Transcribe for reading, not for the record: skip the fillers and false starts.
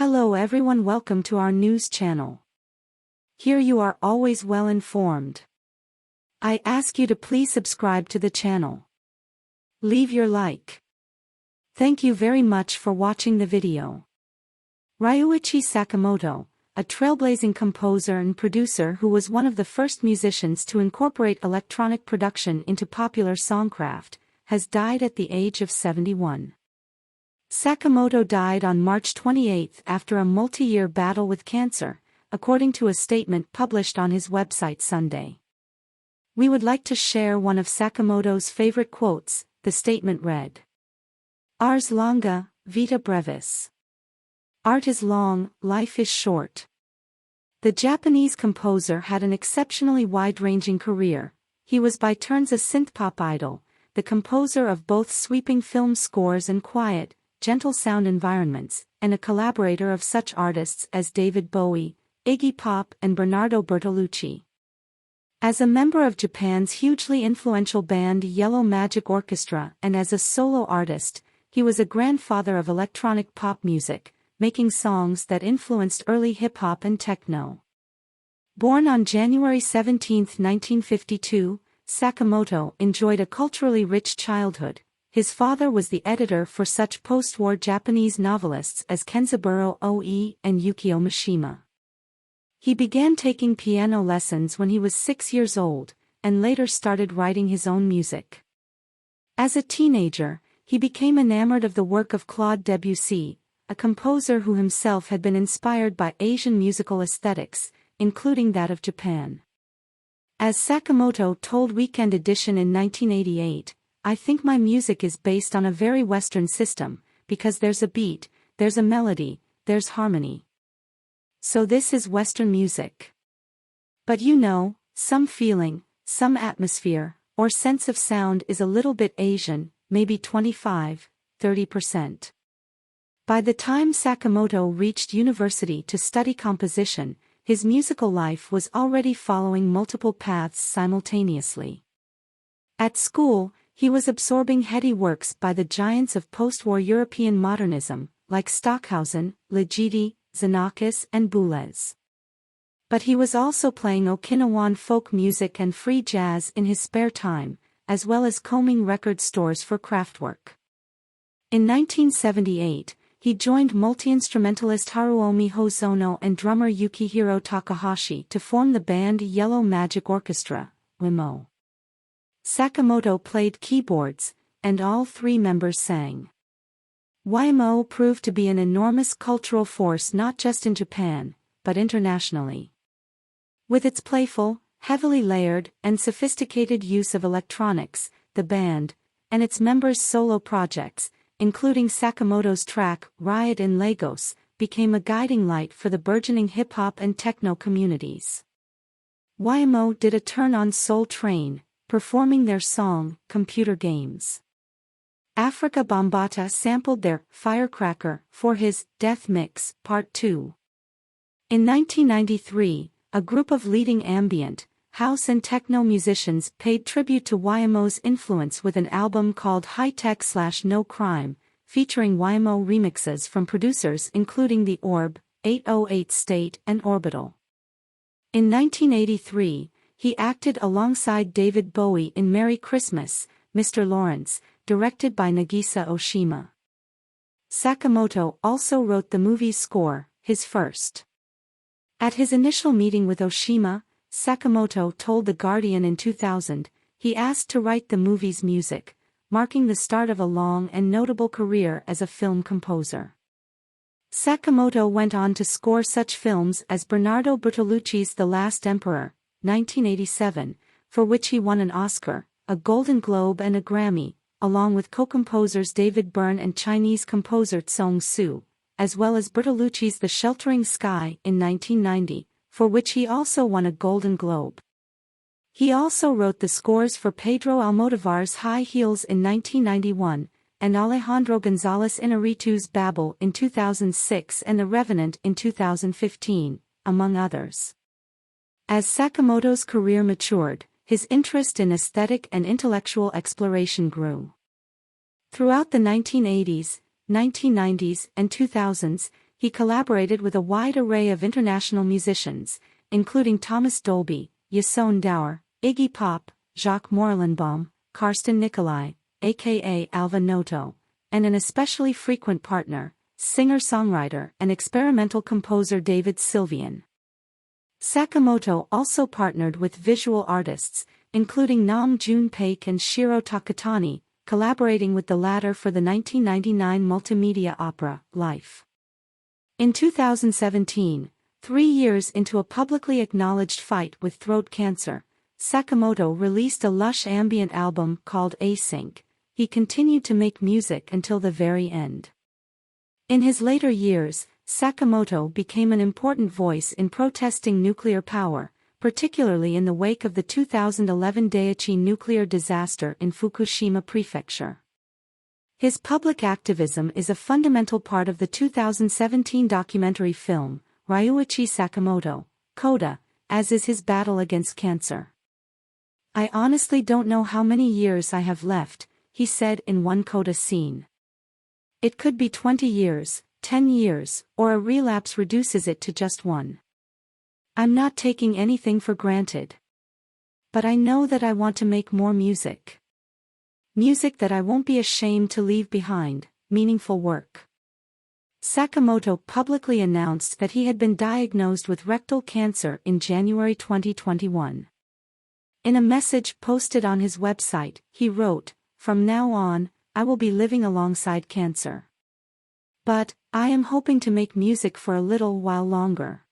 Hello everyone, welcome to our news channel. Here you are always well informed. I ask you to please subscribe to the channel. Leave your like. Thank you very much for watching the video. Ryuichi Sakamoto, a trailblazing composer and producer who was one of the first musicians to incorporate electronic production into popular songcraft, has died at the age of 71. Sakamoto died on March 28 after a multi-year battle with cancer, according to a statement published on his website Sunday. We would like to share one of Sakamoto's favorite quotes. The statement read, "Ars longa, vita brevis." Art is long, life is short. The Japanese composer had an exceptionally wide-ranging career. He was by turns a synthpop idol, the composer of both sweeping film scores and quiet, gentle sound environments, and a collaborator of such artists as David Bowie, Iggy Pop and Bernardo Bertolucci. As a member of Japan's hugely influential band Yellow Magic Orchestra and as a solo artist, he was a grandfather of electronic pop music, making songs that influenced early hip-hop and techno. Born on January 17, 1952, Sakamoto enjoyed a culturally rich childhood. His father was the editor for such post-war Japanese novelists as Kenzaburo Oe and Yukio Mishima. He began taking piano lessons when he was 6 years old, and later started writing his own music. As a teenager, he became enamored of the work of Claude Debussy, a composer who himself had been inspired by Asian musical aesthetics, including that of Japan. As Sakamoto told Weekend Edition in 1988, "I think my music is based on a very Western system, because there's a beat, there's a melody, there's harmony. So this is Western music. But you know, some feeling, some atmosphere, or sense of sound is a little bit Asian, maybe 25–30%. By the time Sakamoto reached university to study composition, his musical life was already following multiple paths simultaneously. At school, he was absorbing heady works by the giants of post-war European modernism, like Stockhausen, Ligeti, Xenakis and Boulez. But he was also playing Okinawan folk music and free jazz in his spare time, as well as combing record stores for craftwork. In 1978, he joined multi-instrumentalist Haruomi Hosono and drummer Yukihiro Takahashi to form the band Yellow Magic Orchestra, WMO. Sakamoto played keyboards, and all three members sang. YMO proved to be an enormous cultural force not just in Japan, but internationally. With its playful, heavily layered, and sophisticated use of electronics, the band, and its members' solo projects, including Sakamoto's track Riot in Lagos, became a guiding light for the burgeoning hip-hop and techno communities. YMO did a turn on Soul Train, performing their song, Computer Games. Africa Bambaataa sampled their Firecracker for his Death Mix, Part 2. In 1993, a group of leading ambient, house and techno musicians paid tribute to YMO's influence with an album called High Tech / No Crime, featuring YMO remixes from producers including The Orb, 808 State and Orbital. In 1983, he acted alongside David Bowie in Merry Christmas, Mr. Lawrence, directed by Nagisa Oshima. Sakamoto also wrote the movie's score, his first. At his initial meeting with Oshima, Sakamoto told The Guardian in 2000, he asked to write the movie's music, marking the start of a long and notable career as a film composer. Sakamoto went on to score such films as Bernardo Bertolucci's The Last Emperor, 1987, for which he won an Oscar, a Golden Globe and a Grammy, along with co-composers David Byrne and Chinese composer Tsong Su, as well as Bertolucci's The Sheltering Sky in 1990, for which he also won a Golden Globe. He also wrote the scores for Pedro Almodovar's High Heels in 1991, and Alejandro González Iñárritu's Babel in 2006 and The Revenant in 2015, among others. As Sakamoto's career matured, his interest in aesthetic and intellectual exploration grew. Throughout the 1980s, 1990s, and 2000s, he collaborated with a wide array of international musicians, including Thomas Dolby, Jason Dower, Iggy Pop, Jacques Morellenbaum, Karsten Nicolai, aka Alva Noto, and an especially frequent partner, singer-songwriter and experimental composer David Sylvian. Sakamoto also partnered with visual artists, including Nam June-paik and Shiro Takatani, collaborating with the latter for the 1999 multimedia opera, Life. In 2017, 3 years into a publicly acknowledged fight with throat cancer, Sakamoto released a lush ambient album called Async. He continued to make music until the very end. In his later years, Sakamoto became an important voice in protesting nuclear power, particularly in the wake of the 2011 Daiichi nuclear disaster in Fukushima Prefecture. His public activism is a fundamental part of the 2017 documentary film, Ryuichi Sakamoto, Coda, as is his battle against cancer. "I honestly don't know how many years I have left," he said in one Coda scene. "It could be 20 years, 10 years, or a relapse reduces it to just 1. I'm not taking anything for granted. But I know that I want to make more music. Music that I won't be ashamed to leave behind, meaningful work." Sakamoto publicly announced that he had been diagnosed with rectal cancer in January 2021. In a message posted on his website, he wrote, "From now on, I will be living alongside cancer. But, I am hoping to make music for a little while longer."